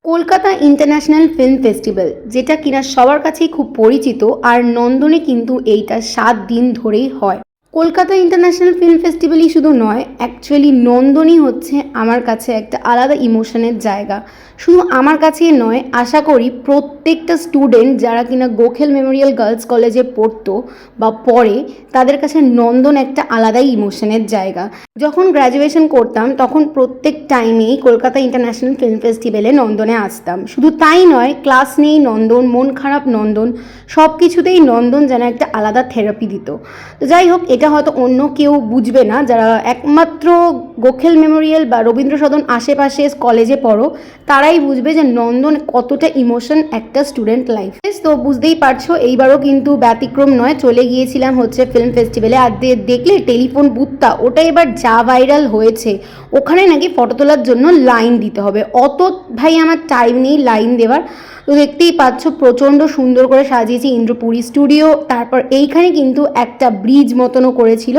Kolkata international film festival, যেটা কিনা সবার কাছেই খুব পরিচিত, আর নন্দনে কিন্তু এইটা 7 দিন ধরেই হয়। কলকাতা ইন্টারন্যাশনাল ফিল্ম ফেস্টিভ্যালই শুধু নয়, অ্যাকচুয়ালি নন্দনই হচ্ছে আমার কাছে একটা আলাদা ইমোশনের জায়গা। শুধু আমার কাছেই নয়, আশা করি প্রত্যেকটা স্টুডেন্ট যারা কিনা গোখেল মেমোরিয়াল গার্লস কলেজে পড়তো বা পড়ে, তাদের কাছে নন্দন একটা আলাদাই ইমোশনের জায়গা। যখন গ্র্যাজুয়েশন করতাম তখন প্রত্যেক টাইমেই কলকাতা ইন্টারন্যাশনাল ফিল্ম ফেস্টিভ্যালে নন্দনে আসতাম। শুধু তাই নয়, ক্লাস নেই নন্দন, মন খারাপ নন্দন, সব কিছুতেই নন্দন যেন একটা আলাদা থেরাপি দিত। তো যাই হোক, এটা হয়তো অন্য কেউ বুঝবে না, যারা একমাত্র গোখেল মেমোরিয়াল বা রবীন্দ্র সদন আশেপাশে কলেজে পড়ো তারাই বুঝবে যে নন্দন কতটা ইমোশন একটা স্টুডেন্ট লাইফ। তো বুঝতেই পারছো, এইবারও কিন্তু ব্যতিক্রম নয়, চলে গিয়েছিলাম হচ্ছে ফিল্ম ফেস্টিভ্যালে। আর দেখলে টেলিফোন বুথটা, ওটা এবার যা ভাইরাল হয়েছে, ওখানে নাকি ফটো তোলার জন্য লাইন দিতে হবে। অত ভাই আমার টাইম নেই লাইন দেওয়ার। তো দেখতেই পাচ্ছ প্রচণ্ড সুন্দর করে সাজিয়েছি ইন্দ্রপুরী স্টুডিও। তারপর এইখানে কিন্তু একটা ব্রিজ মতনও করেছিল,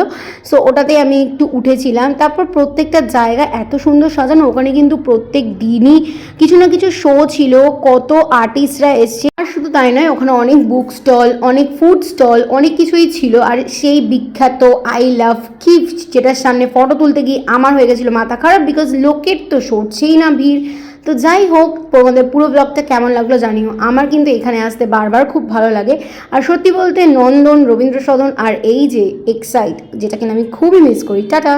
সো ওটাতে আমি একটু উঠেছিলাম। তারপর প্রত্যেকটা জায়গা এত সুন্দর সাজানো, ওখানে কিন্তু প্রত্যেক দিনই কিছু না কিছু শো ছিল, কত আর্টিস্টরা এসছে। আর শুধু তাই নয়, ওখানে অনেক বুক স্টল, অনেক ফুড স্টল, অনেক কিছুই ছিল। আর সেই বিখ্যাত আই লাভ গিফট, যেটার সামনে ফটো তুলতে গিয়ে আমার হয়ে গেছিলো মাথা খারাপ, বিকজ লোকের তো সরছেই না ভিড়। তো যাই হোক, তোমাদের পুরো ব্লগটা কেমন লাগলো জানিও। আমার কিন্তু এখানে আসতে বারবার খুব ভালো লাগে। আর সত্যি বলতে নন্দন, রবীন্দ্র সদন আর এই যে এক্সাইট, যেটা কিনা আমি খুবই মিস করি। টাটা।